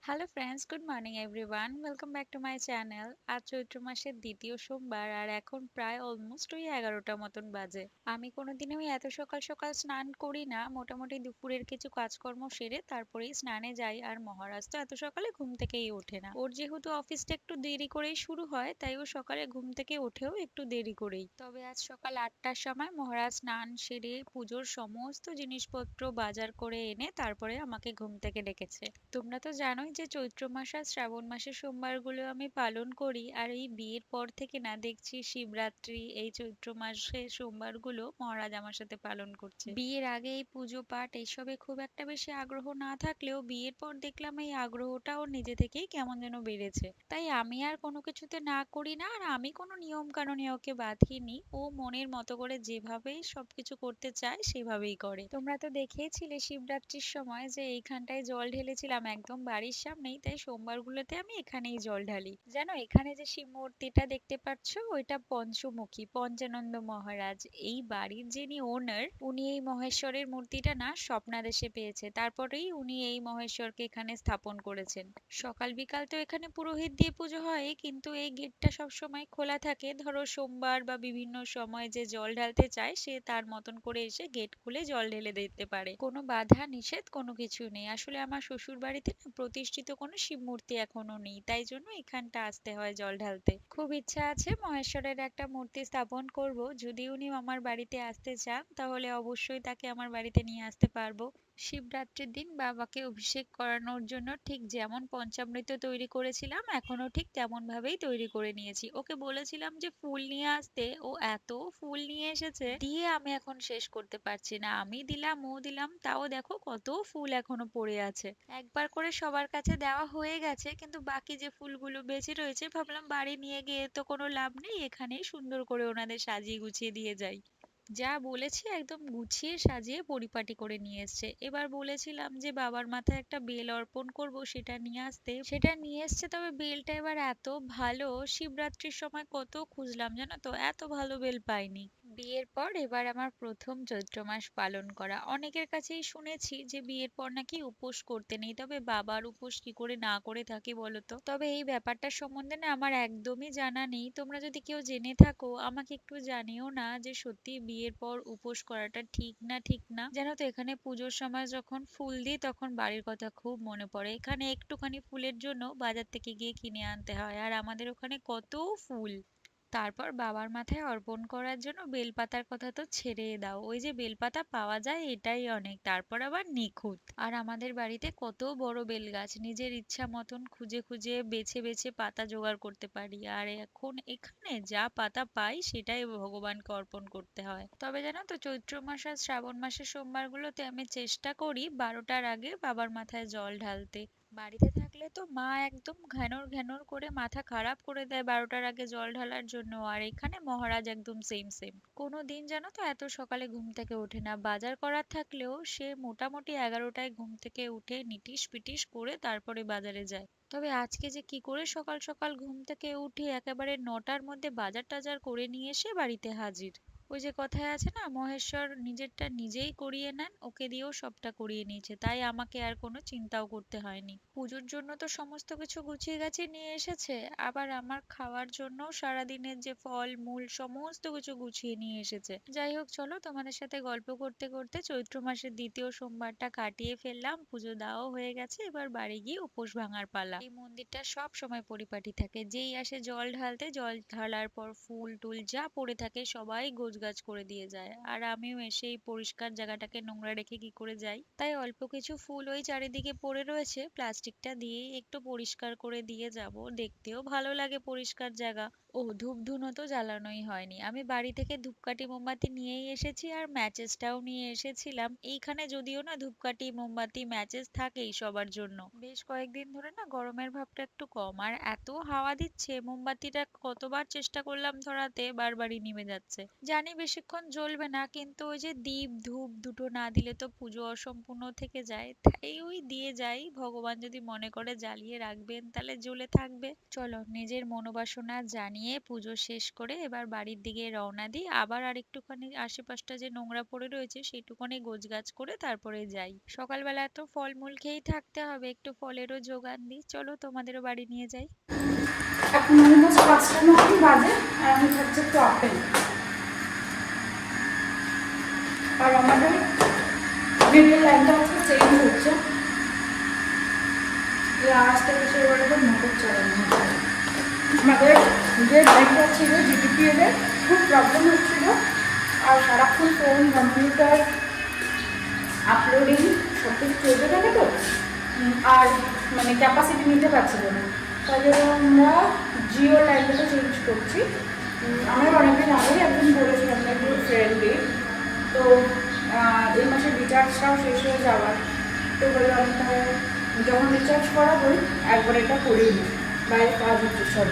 Hello friends, good morning everyone. Welcome back to my channel. আজ চৈত্র মাসের দ্বিতীয় সোমবার আর এখন প্রায় অলমোস্ট ওই 11টা মতন বাজে। আমি কোনোদিনও এত সকাল সকাল স্নান করি না। মোটামুটি দুপুরের কিছু কাজকর্ম সেরে তারপরেই স্নানে যাই। আর মহারাজ তো এত সকালে ঘুম থেকেই ওঠে না। ওর যেহেতু অফিসটা একটু দেরি করেই শুরু হয়, তাই ও সকালে ঘুম থেকে ওঠেও একটু দেরি করেই। তবে আজ সকাল 8টার সময় মহারাজ স্নান সেরে পুজোর সমস্ত জিনিসপত্র বাজার করে এনে তারপরে আমাকে ঘুম থেকে ডেকেছে। তোমরা তো জানোই যে চৈত্র মাস আর শ্রাবণ মাসের সোমবারগুলো আমি পালন করি। আর এই বিয়ের পর থেকে না দেখছি শিবরাত্রি, এই চৈত্র মাসের সোমবারগুলো মহারাজ আমার সাথে পালন করছে। বিয়ের আগে এই পুজো পাঠ এইসবে খুব একটা বেশি আগ্রহ না থাকলেও বিয়ের পর দেখলাম এই আগ্রহটা ওর নিজে থেকেই কেমন যেন বেড়েছে। তাই আমি আর কোনো কিছুতে না করি না, আর আমি কোনো নিয়ম কানুনে ওকে বাঁধিনি। ও মনের মতো করে যেভাবেই সবকিছু করতে চায় সেভাবেই করে। তোমরা তো দেখেইছিলে শিবরাত্রির সময় যে এইখানটায় জল ঢেলেছিলাম একদম বাড়ির সামনেই, তাই সোমবারগুলোতে আমি এখানেই জল ঢালি। জানো, এখানে যে শিব মূর্তিটা দেখতে পাচ্ছ ওইটা পঞ্চমুখী পঞ্চানন্দ মহারাজ, এই বাড়ির যিনি ওনার, উনি এই মহেশ্বরের মূর্তিটা না স্বপ্নাদেশে পেয়েছে, তারপরেই উনি এই মহেশ্বরকে এখানে স্থাপন করেছেন। সকাল বিকাল তো এখানে পুরোহিত দিয়ে পুজো হয়, কিন্তু এই গেটটা সব সময় খোলা থাকে। ধরো সোমবার বা বিভিন্ন সময় যে জল ঢালতে চায় সে তার মতন করে এসে গেট খুলে জল ঢেলে দিতে পারে। কোনো বাধা নিষেধ কোনো কিছু নেই। আসলে আমার শ্বশুর বাড়িতে না প্রতিষ্ঠিত কোনো শিব মূর্তি এখনো নেই, তাই জন্য এখানটা আসতে হয় জল ঢালতে। খুব ইচ্ছা আছে মহেশ্বরের একটা মূর্তি স্থাপন করব। যদি উনি আমার বাড়িতে আসতে চান তাহলে অবশ্যই তাকে আমার বাড়িতে নিয়ে আসতে পারবো। শিবরাত্রির দিন বাবাকে অভিষেক করানোর জন্য ঠিক যেমন পঞ্চামৃত তৈরি করেছিলাম এখনো ঠিক তেমন ভাবেই তৈরি করে নিয়েছি। ওকে বলেছিলাম যে ফুল নিয়ে আসতে, ও এত ফুল নিয়ে এসেছে দিয়ে আমি এখন শেষ করতে পারছি না। আমি দিলাম ও দিলাম, তাও দেখো কত ফুল এখনো পড়ে আছে। একবার করে সবার কাছে দেওয়া হয়ে গেছে, কিন্তু বাকি যে ফুলগুলো বেঁচে রয়েছে ভাবলাম বাড়ি নিয়ে গিয়ে তো কোনো লাভ নেই, এখানেই সুন্দর করে ওনাদের সাজিয়ে গুছিয়ে দিয়ে যাই। যা বলেছি একদম গুছিয়ে সাজিয়ে পরিপাটি করে নিয়ে এসছে। এবার বলেছিলাম যে বাবার মাথায় একটা বেল অর্পণ করব, সেটা নিয়ে আসতে, সেটা নিয়ে এসছে। তবে বেলটা এবার এত ভালো, শিবরাত্রির সময় কত খুঁজলাম জানো তো, এত ভালো বেল পাইনি। বিয়ের পর এবার আমার প্রথম চৈত্র মাস পালন করা। অনেকের কাছেই শুনেছি যে বিয়ের পর নাকি উপোস করতে নেই, তবে বাবার উপোস কি করে না করে থাকি বলতো। তবে এই ব্যাপারটার সম্বন্ধে না আমার একদমই জানা নেই। তোমরা যদি কেউ জেনে থাকো আমাকে একটু জানিও না যে সত্যি বিয়ের পর উপোস করাটা ঠিক না ঠিক না। জানো তো, এখানে পুজোর সময় যখন ফুল দিই তখন বাড়ির কথা খুব মনে পড়ে। এখানে একটুখানি ফুলের জন্য বাজার থেকে গিয়ে কিনে আনতে হয়, আর আমাদের ওখানে কত ফুল। তারপর বাবার মাথায় অর্পণ করার জন্য বেলপাতার কথা তো ছেড়ে দাও, ওই যে বেলপাতা পাওয়া যায় এটাই অনেক, তারপর আবার নিখুঁত। আর আমাদের বাড়িতে কত বড় বেল গাছ, নিজের ইচ্ছা মতন খুঁজে খুঁজে বেছে বেছে পাতা জোগাড় করতে পারি। আর এখন এখানে যা পাতা পাই সেটাই ভগবানকে অর্পণ করতে হয়। তবে জানো তো, চৈত্র মাস আর শ্রাবণ মাসের সোমবারগুলোতে আমি চেষ্টা করি 12টার আগে বাবার মাথায় জল ঢালতে। বাড়িতে থাকলে তো মা একদম ঘ্যানর ঘ্যানর করে মাথা খারাপ করে দেয় 12টার আগে জল ঢালার জন্য, আর এখানে মহারাজ একদম সেম সেম। কোনো দিন জানো তো এত সকালে ঘুম থেকে ওঠে না। বাজার করার থাকলেও সে মোটামুটি 11টায় ঘুম থেকে উঠে নিটিস পিটিস করে তারপরে বাজারে যায়। তবে আজকে যে কি করে সকাল সকাল ঘুম থেকে উঠে একেবারে 9টার মধ্যে বাজার টাজার করে নিয়ে এসে বাড়িতে হাজির। ওই যে কথায় আছে না, মহেশ্বর নিজেরটা নিজেই করিয়ে নেন, ওকে দিয়েও সবটা করিয়ে নিয়েছে, তাই আমাকে আর কোনো চিন্তাও করতে হয়নি। পুজোর জন্য তো সমস্ত কিছু গুছিয়ে গাছিয়ে নিয়ে এসেছে, আবার আমার খাওয়ার জন্য সারাদিনের যে ফল মূল সমস্ত কিছু গুছিয়ে নিয়ে এসেছে। যাই হোক, চলো তোমাদের সাথে গল্প করতে করতে চৈত্র মাসের দ্বিতীয় সোমবারটা কাটিয়ে ফেললাম। পুজো দেওয়াও হয়ে গেছে, এবার বাড়ি গিয়ে উপোস ভাঙার পালা। এই মন্দিরটা সব সময় পরিপাটি থাকে, যেই আসে জল ঢালতে, জল ঢালার পর ফুল টুল যা পড়ে থাকে সবাই গোছগাছ করে দিয়ে যায়। আর আমিও এসে এই পরিষ্কার জায়গাটাকে নোংরা রেখে কি করে যাই, তাই অল্প কিছু ফুল ওই চারিদিকে পড়ে রয়েছে, প্লাস্টিকটা দিয়ে একটু পরিষ্কার করে দিয়ে যাব, দেখতেও ভালো লাগে পরিষ্কার জায়গা। ও ধূপ ধুনো তো জ্বালানোই হয়নি। আমি বাড়ি থেকে ধূপকাঠি মোমবাতি নিয়েই এসেছি, আর ম্যাচেসটাও নিয়ে এসেছিলাম। এইখানে যদিও না ধূপকাঠি মোমবাতি ম্যাচেস থাকেই সবার জন্য। বেশ কয়েকদিন ধরে না গরমের ভাবটা একটু কম, আর এত হাওয়া দিচ্ছে মোমবাতিটা কতবার চেষ্টা করলাম ধরাতে বারবারই নিভে যাচ্ছে। জানি বেশিক্ষণ জ্বলবে না, কিন্তু ওই যে দীপ ধূপ দুটো না দিলে তো পুজো অসম্পূর্ণ থেকে যায়, তাই ওই দিয়ে যাই। ভগবান যদি মনে করে জ্বালিয়ে রাখবেন তাহলে জ্বলে থাকবে। চলো নিজের মনোবাসনা জানিয়ে নিয়ে পুজো শেষ করে এবার বাড়ির দিকে রওনা দিই। আবার আরেকটুখানি আশেপাশটা যে নোংরা পড়ে রয়েছে সেইটুকুনি গোছগাছ করে তারপরে যাই। সকালবেলা তো ফলমূল খেয়েই থাকতে হবে, একটু ফলেরও যোগান দিই। চলো তোমাদেরও বাড়ি নিয়ে যাই। এখন অলমোস্ট 5টা মতন বাজে আর আমি খাচ্ছি একটু আপেল। আর আমাদের গেটের লাইনটা আজকে চেঞ্জ হচ্ছে। এই আওয়াজটা এসে এবার মোটর চালানো হচ্ছে। আমাদের যে লাইনটা ছিল জিটিপিএল এর খুব প্রবলেম হচ্ছিল, আর সারাক্ষণ ফোন কম্পিউটার আপলোডিং সব কিছু চলতে থাকে তো, আর মানে ক্যাপাসিটি নিতে পারছিল না। তাই জন্য আমরা জিও লাইনটাতে চেঞ্জ করছি। আমরা অনেকদিন আগেই একদিন বলেছিলাম একটু ফ্রেন্ডলি, তো এই মাসে রিচার্জটাও শেষ হয়ে যাওয়ার, তো বললাম তাহলে যখন রিচার্জ করাবোই একবার এটা করিয়ে নিই, বাইরে কাজ হচ্ছে সব।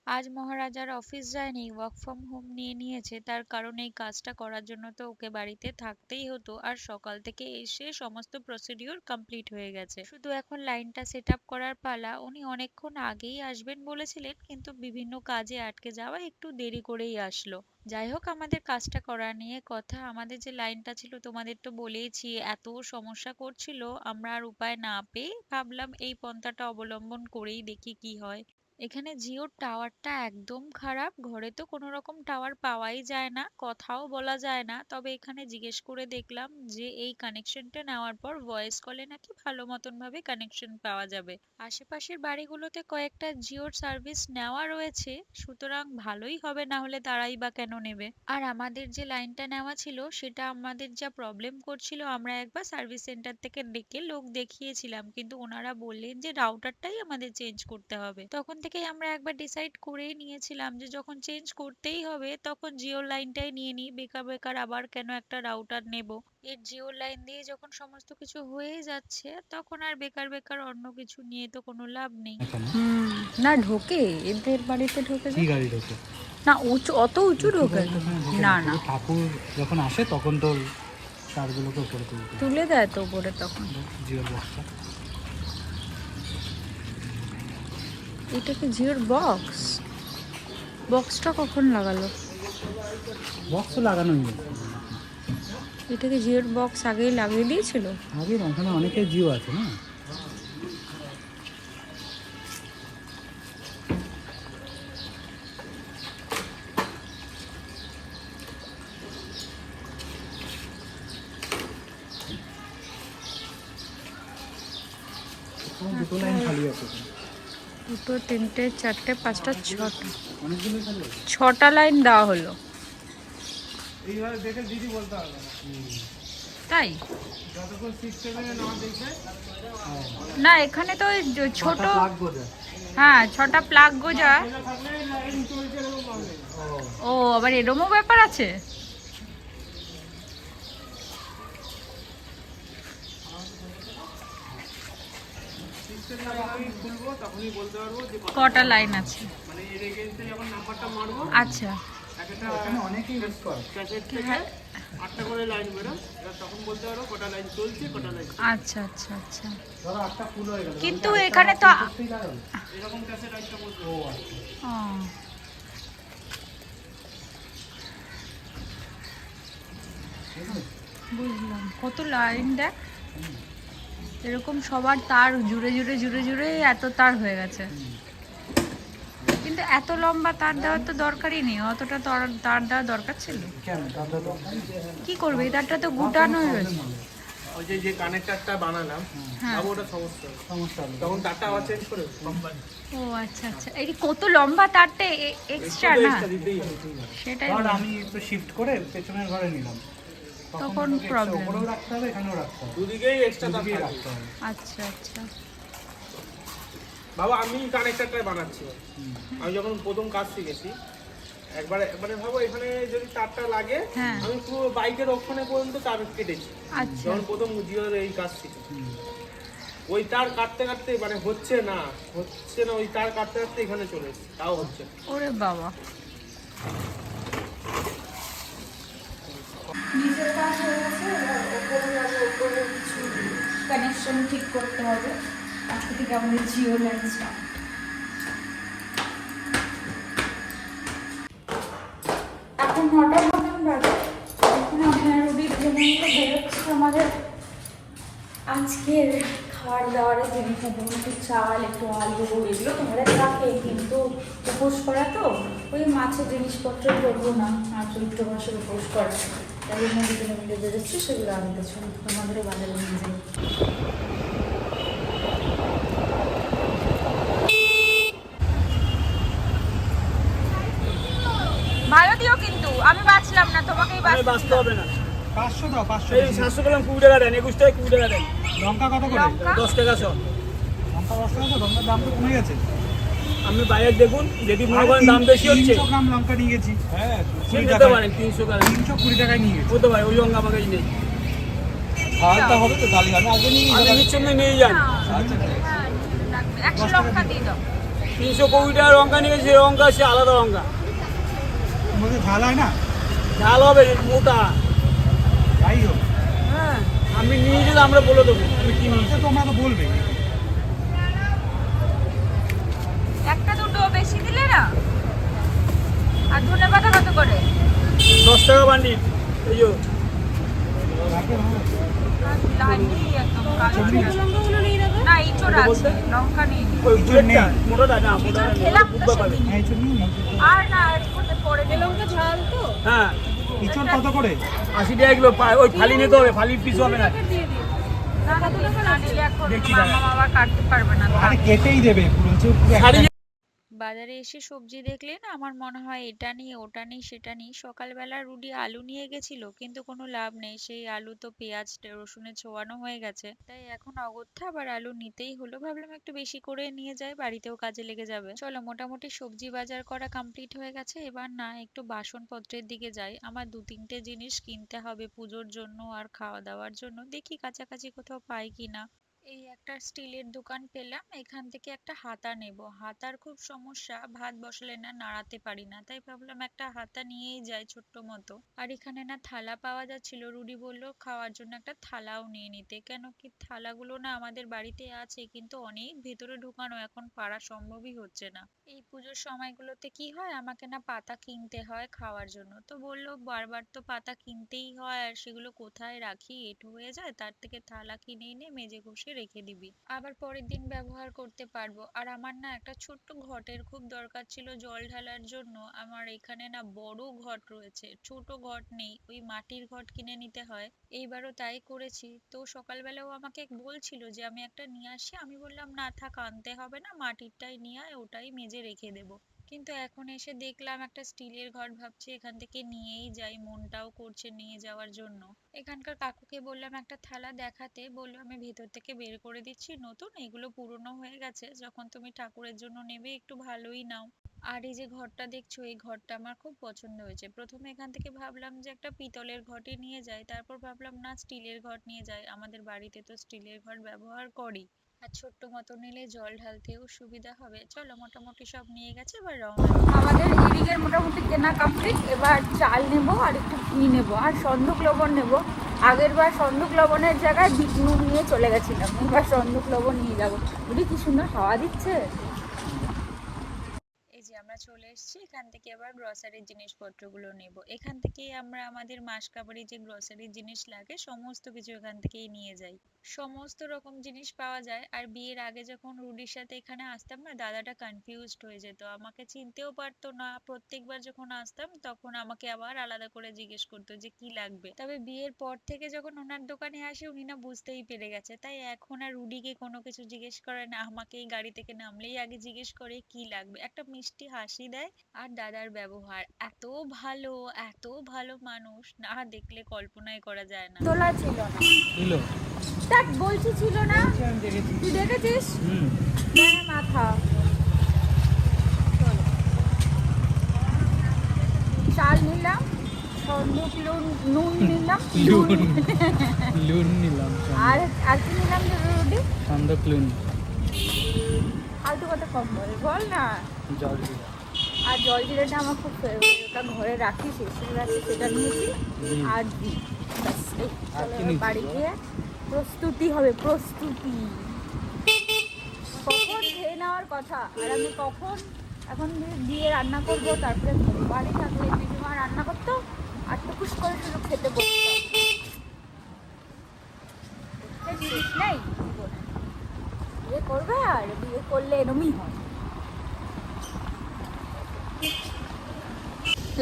আজ মহারাজার অফিস যায়নি, ওয়ার্ক ফ্রম হোম নিয়ে নিয়েছে। তার কারণ এই কাজটা করার জন্য তো ওকে বাড়িতে থাকতেই হতো, আর সকাল থেকে এসে সমস্ত প্রসিডিওর কমপ্লিট হয়ে গেছে। শুধু এখন লাইনটা সেট আপ করার পালা। উনি অনেকক্ষণ আগেই আসবেন বলেছিলেন, কিন্তু বিভিন্ন কাজে আটকে যাওয়া একটু দেরি করেই আসলো। যাই হোক, আমাদের কাজটা করা নিয়ে কথা। আমাদের যে লাইনটা ছিল তোমাদের তো বলেইছি এত সমস্যা করছিল, আমরা আর উপায় না পেয়ে ভাবলাম এই পন্থাটা অবলম্বন করেই দেখি কি হয়। এখানে জিওর টাওয়ারটা একদম খারাপ, ঘরে তো কোনো রকম টাওয়ার পাওয়াই যায় না, কথাও বলা যায় না। তবে এখানে জিজ্ঞেস করে দেখলাম যে এই কানেকশনটা নেওয়ার পর ভয়েস কলে নাকি ভালো মতন ভাবে কানেকশন পাওয়া যাবে। আশেপাশের বাড়িগুলোতে কয়েকটা জিওর সার্ভিস নেওয়া রয়েছে, সুতরাং ভালোই হবে, না হলে তারাই বা কেন নেবে। আর আমাদের যে লাইনটা নেওয়া ছিল সেটা আমাদের যা প্রবলেম করছিল, আমরা একবার সার্ভিস সেন্টার থেকে ডেকে লোক দেখিয়েছিলাম, কিন্তু ওনারা বললেন যে রাউটারটাই আমাদের চেঞ্জ করতে হবে। তখন থেকেই আমরা একবার ডিসাইড করেই নিয়েছিলাম যে যখন চেঞ্জ করতেই হবে তখন জিও লাইনটাই নিয়ে নিই, বেকার বেকার আবার কেন একটা রাউটার নেব। এর জিও লাইন দিয়ে যখন সমস্ত কিছু হয়ে যাচ্ছে তখন আর বেকার বেকার অন্য কিছু নিয়ে তো কোনো লাভ নেই। এখানে না ঢোকে, এদের বাড়িতে ঢোকে কি গাড়ি ঢোকে? না, উঁচু অত উঁচু ঢোকে না। না, ঠাকুর যখন আসে তখন তো তারগুলোকে উপরে তুলে দেয় তো উপরে তখন। জিওর বক্সটা। এটা কি জিওর বক্স? বক্সটা কখন লাগালো? বক্স তো লাগানোই নেই। এটা কি জিওর বক্স আগেই লাগিয়ে দিয়েছিল? আগে ওখানে অনেকে জিও আছে না। দুটো লাইন খালি আছে। দুটো, তিনটে, চারটে, পাঁচটা, ছটা, অনেকগুলো খালি। 6টা লাইন দেওয়া হলো। এইভাবে দেখে দিদি বলতে হবে না। তাই যতক্ষণ সিস্টেমে না দেখে। না, এখানে তো ওই ছোট, প্লাগ বোঝা। হ্যাঁ 6টা প্লাগ গোজা। ও আবার এরমও ব্যাপার আছে? কটা লাইন আছে? আচ্ছা, এখানে অনেকেই ইউজ করে। হ্যাঁ, 8টা করে লাইন বেরো, এবার তখন বলতে পারবো কটা লাইন চলছে কটা লাইন। আচ্ছা আচ্ছা আচ্ছা। ধরো 8টা ফুল হয়ে গেল। কিন্তু এখানে তো এরকম ক্যাসেট লাইনটা বলতে ও আচ্ছা। ও, বুঝলাম। কত লাইন দেখ, এরকম সবার তার জুড়ে জুড়ে জুড়ে জুড়ে এত তার হয়ে গেছে। কিন্তু এত লম্বা তার দেওয়ার তো দরকারই নেই, অতটা তার দেওয়ার দরকার ছিল? কেন দাদা তো কি করবে, এই তারটা তো গুটানো রয়েছে। ওই যে কানেক্টরটা বানালাম, হ্যাঁ। বাবু ওটা সমস্যা হবে। সমস্যা হবে। তখন তারটা আবার চেঞ্জ করে কোম্পানি ও আচ্ছা আচ্ছা, এই কত লম্বা তারটা এক্সট্রা না, দিতেই হবে। সেটাই ধর বলছি। আমি একটু শিফট করে পেছনের ঘরে নিলাম, তখন তোকে extra problem। উপরেও রাখতে হবে, এখানেও রাখতে হবে, দুদিকেই এক্সট্রা তার দুদিকেই থাকবে। রাখতে হবে। আচ্ছা আচ্ছা। বাবা আমি কানেক্টরটাই বানাচ্ছি। আমি যখন প্রথম কাজ শিখেছি একবারে মানে ভাবো এখানে যদি তারটা লাগে, হ্যাঁ। আমি পুরো বাইকের ওখানে পর্যন্ত তার কেটেছি আচ্ছা যখন প্রথম জিওর এই কাজ শিখেছি। ওই তার কাটতে কাটতে মানে হচ্ছে না ওই তার কাটতে কাটতে এখানে চলে এসেছে, তাও হচ্ছে না। ওরে বাবা। নিচের কাজ হয়ে গেছে, এবার ওপরে যাবো, ওপরে কিছু কানেকশন ঠিক করতে হবে। আজকে থেকে আমাদের জিও লাইন স্টার্ট। এখন 9টার মতন বাজে। এখন আমি আর রুটি বেরোচ্ছি আমাদের আজকের খাওয়ার দাওয়ারের জিনিস, একটু চাল, একটু আলু, এগুলো তোমাদের থাকে, কিন্তু উপোস করা তো ওই মাছের জিনিসপত্র করবো না, আর চৈত্র মাসের উপোস করা, তাই জন্য দুজনে মিলে বেরোচ্ছি, সেগুলো আনতে চলো তোমাদেরও বাজারে নিয়ে যাই। ভালো দিও কিন্তু, আমি বাঁচলাম না, তোমাকেই বাঁচতে হবে না। 500 দাও, 500 এই 700 পেলাম, 20 টাকা দেন, 21 টাকা 20 টাকা দেন। লঙ্কা কত করে? লঙ্কা 10 টাকা সব। লঙ্কা 10 টাকা, তো লঙ্কার দাম তো কমে গেছে। আপনি বাইরে দেখুন, যদি মনে করেন দাম বেশি হচ্ছে 300 গ্রাম লঙ্কা নিয়ে গেছি। হ্যাঁ, সে 20 নিতে টাকা। পারেন 300 টাকা 320 টাকায় নিয়ে গেছি। হতে পারে, ওই লঙ্কা আমার কাছে নেই। খাওয়াতে হবে তো, তাহলে আমি আগে নিয়ে আপনি নিচ্ছেন না, নিয়ে যান। আচ্ছা, 100 লঙ্কা দিয়ে দাও। 320 টাকা লঙ্কা নিয়ে গেছি, লঙ্কা সে আলাদা লঙ্কা। তোমাদের ঝাল হয় না? ঝাল হবে মোটা। যাই হোক, হ্যাঁ, আমি নিয়ে গেলে আমরা বলে দেবো আমি কি নিয়েছি। সে তোমরা তো বলবে। একটা দুটো বেশি দিলে না। আর ধনেপাতা কত করে? 10 টাকা বান্ডিল। এই যে না, ইঁচড় আছে, লঙ্কা নেই। ওই কিছু নেই। প্লেটটা, মোটাটা না, মোটাটা নেই, খেলাম তো বুঝতে পারবেন। হ্যাঁ, এঁচড় নিয়ে নাও। আর না, পরে লঙ্কা ঝাল তো। হ্যাঁ, এঁচড় কত করে? 80 টাকা কিলো ওই ফালি নিতে হবে, ফালির পিস হবে না। না নিলে এখন দেখছি মামা দাঁড়া। বাবা কাটতে পারবে না। আরে কেটেই দেবে পুরো, যে পুরো শাড়ি একটা- বাজারে এসে সবজি দেখলে না আমার মনে হয় এটা নিই ওটা নিই সেটা নিই। সকালবেলা রুডি আলু নিয়ে গেছিল, কিন্তু কোনো লাভ নেই, সেই আলু তো পেঁয়াজ রসুনে ছোয়ানো হয়ে গেছে, তাই এখন অগত্যা আবার আলু নিতেই হলো। ভাবলাম একটু বেশি করে নিয়ে যাই, বাড়িতেও কাজে লেগে যাবে। চলো, মোটামুটি সবজি বাজার করা কমপ্লিট হয়ে গেছে, এবার না একটু বাসনপত্রের দিকে যাই। আমার 2-3টে জিনিস কিনতে হবে পুজোর জন্য আর খাওয়া দাওয়ার জন্য, দেখি কাছাকাছি কোথাও পাই কিনা। এই একটা স্টিলের দোকান পেলাম, এখান থেকে একটা হাতা নেব। হাতার খুব সমস্যা, ভাত বসালে না নাড়াতে পারি না, তাই ভাবলাম একটা হাতা নিয়েই যাই ছোট্ট মতো। আর এখানে না থালা পাওয়া যাচ্ছিল, রুডি বলল খাওয়ার জন্য একটা থালাও নিয়ে নিতে, কেন কি থালাগুলো না আমাদের বাড়িতে আছে, কিন্তু অনেক ভেতরে ঢুকানো, এখন পারা সম্ভবই হচ্ছে না। এই পুজোর সময়গুলোতে কি হয়, আমাকে না পাতা কিনতে হয় খাওয়ার জন্য, তো বললো বারবার তো পাতা কিনতেই হয়, আর সেগুলো কোথায় রাখি, এঁটো হয়ে যায়, তার থেকে থালা কিনে এনে মেজে ঘষে রেখে দিবি, আবার পরের দিন ব্যবহার করতে পারবো। আর আমার না একটা ছোট্ট ঘটের খুব দরকার ছিল জল ঢালার জন্য। আমার এখানে না বড় ঘট রয়েছে, ছোট ঘট নেই, ওই মাটির ঘট কিনে নিতে হয়। এইবারও তাই করেছি। তো সকালবেলাও আমাকে বলছিল যে আমি একটা নিয়ে আসি, আমি বললাম না থাক, আনতে হবে না, মাটিরটাই নিয়ে আয়, ওটাই মেজে রেখে দেবো। কিন্তু এখন এসে দেখলাম একটা স্টিলের ঘট, ভাবছি এখান থেকে নিয়েই যাই, মনটাও করছে নিয়ে যাওয়ার জন্য। এখানকার কাকুকে বললাম একটা থালা দেখাতে, বললো আমি ভেতর থেকে বের করে দিচ্ছি নতুন, এগুলো পুরনো হয়ে গেছে, যখন তুমি ঠাকুরের জন্য নেবে একটু ভালোই নাও। আর এই যে ঘরটা দেখছো, এই ঘরটা আমার খুব পছন্দ হয়েছে। প্রথমে এখান থেকে ভাবলাম যে একটা পিতলের ঘটই নিয়ে যাই, তারপর ভাবলাম না স্টিলের ঘট নিয়ে যাই, আমাদের বাড়িতে তো স্টিলের ঘট ব্যবহার করি, আর ছোট্ট মতো নিলে জল ঢালতেও সুবিধা হবে। চলো, মোটামুটি সব নিয়ে গেছে, এবার রওনা। আমাদের এদিকের মোটামুটি কেনা কমপ্লিট, এবার চাল নেব আর একটু ঘি নেব আর সন্দুক লবণ নেব। আগের বার সন্দুক লবণের জায়গায় বিট নুন নিয়ে চলে গেছিলাম, এবার সন্দুক লবণ নিয়ে যাবো। বুঝলি কি সুন্দর হাওয়া দিচ্ছে। এই যে আমরা চলে এসেছি, এখান থেকে আবার গ্রসারির জিনিসপত্রগুলো নেব। এখান থেকেই আমরা আমাদের মাসকাবারি যে গ্রসারির জিনিস লাগে সমস্ত কিছু এখান থেকেই নিয়ে যাই, সমস্ত রকম জিনিস পাওয়া যায়। আর বিয়ের আগে যখন রুডির সাথে এখানে আসতাম না, দাদাটা কনফিউজড হয়ে যেত, আমাকে চিনতেও পারতো না, প্রত্যেকবার যখন আসতাম তখন আমাকে আবার আলাদা করে জিজ্ঞেস করতো যে কি লাগবে। তবে বিয়ের পর থেকে যখন ওনার দোকানে আসে, উনি না বুঝতেই পেরে গেছে, তাই এখন আর রুডিকে কোনো কিছু জিজ্ঞেস করে না, আমাকেই গাড়ি থেকে নামলেই আগে জিজ্ঞেস করে কি লাগবে। একটা মিষ্টি হাসি দেয়, আর দাদার ব্যবহার এত ভালো, এত ভালো মানুষ, না দেখলে কল্পনাই করা যায় না। তোলা ছিল না, ছিল। দেখ বলছি ছিল না, আমি দেখেছি। তুই দেখেছিস? হুম। মাথা চাল নিলাম, সন্দুক নুন নিলাম, লুন নিলাম। আর আর কি নিলাম রুডি? সন্দক লুন। আলতু কথা কম বলে, বল না। জল দিলাম। আর জল জিরাটা আমার খুব ফেভারিট, ওটা ঘরে রাখি, শেষ হয়ে গেছে, সেটা নিয়েছি। আর ঘি, ব্যাস। এই আর চলো কি এবার নিয়েছিস? বাড়ি গিয়ে প্রস্তুতি হবে, প্রস্তুতি। কখন খেয়ে নেওয়ার কথা, আর আমি কখন এখন দিয়ে রান্না করবো, তারপরে খাবো। বাড়ি থাকলে দিদিমা রান্না করতো আর টুকুস করে শুধু খেতে বসতাম। জিনিস নেই জীবনে, বিয়ে করবে আর বিয়ে করলে এরমই হয়।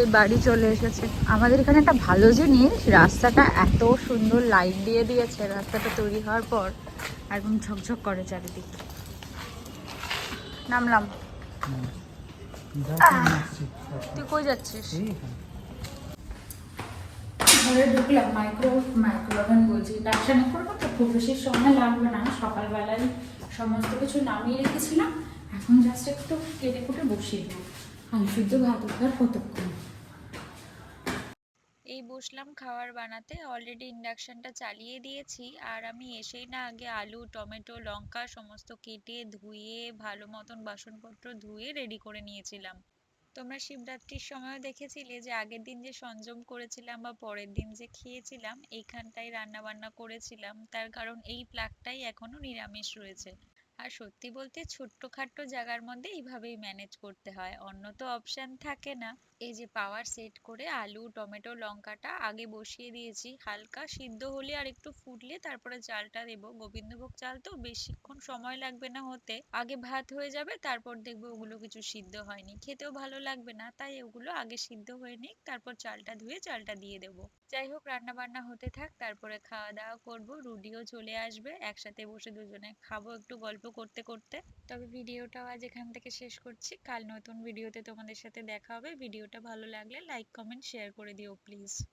এই বাড়ি চলে এসেছে। আমাদের এখানে একটা ভালো জিনিস, রাস্তাটা এত সুন্দর লাইট দিয়ে দিয়েছে। রাস্তাটা তৈরি হওয়ার পর একদম ঝকঝক করে চারিদিক। নামলাম। তুই কই যাচ্ছিস? ঘরে ঢুকলাম। মাইক্রোওভেন বলছি, ইন্ডাকশানে করবো তো খুব বেশি সময় লাগবে না। সকালবেলায় সমস্ত কিছু নামিয়ে রেখেছিলাম, এখন জাস্ট একটু কেটে কুটে বসিয়ে দেবো। আলু সিদ্ধ ভাত উঠার কতক্ষণ। এই বসলাম খাবার বানাতে, অলরেডি ইন্ডাকশনটা চালিয়ে দিয়েছি। আর আমি এসেই না আগে আলু, টমেটো, লঙ্কা সমস্ত কেটে ধুয়ে ভালো মতন বাসনপত্র ধুয়ে রেডি করে নিয়েছিলাম। তোমরা শিবরাত্রির সময়ও দেখেছিলে যে আগের দিন যে সংযম করেছিলাম বা পরের দিন যে খেয়েছিলাম, এইখানটাই রান্না বান্না করেছিলাম। তার কারণ এই প্লাগটাই এখনো নিরামিষ রয়েছে। আর সত্যি বলতে ছোট্টখাট্ট জায়গার মধ্যে এইভাবেই ম্যানেজ করতে হয়, অন্য তো অপশন থাকে না। এই যে পাওয়ার সেট করে আলু, টমেটো, লঙ্কাটা আগে বসিয়ে দিয়েছি, হালকা সিদ্ধ হলে আর একটু ফুটলে তারপরে চালটা দেবো। গোবিন্দভোগ চাল তো বেশিক্ষণ সময় লাগবে না হতে, আগে ভাত হয়ে যাবে, তারপর দেখবো ওগুলো কিছু সিদ্ধ হয়নি, খেতেও ভালো লাগবে না। তাই ওগুলো আগে সিদ্ধ হয়ে নিক, তারপর চালটা ধুয়ে চালটা দিয়ে দেবো। যাই হোক, রান্না বান্না হতে থাক, তারপরে খাওয়া দাওয়া করবো। রুডিও চলে আসবে, একসাথে বসে দুজনে খাবো একটু গল্প করতে করতে। তবে ভিডিওটাও আজ এখান থেকে শেষ করছি, কাল নতুন ভিডিওতে তোমাদের সাথে দেখা হবে। ভিডিওটা ভালো লাগলে লাইক, কমেন্ট, শেয়ার করে দিও প্লিজ।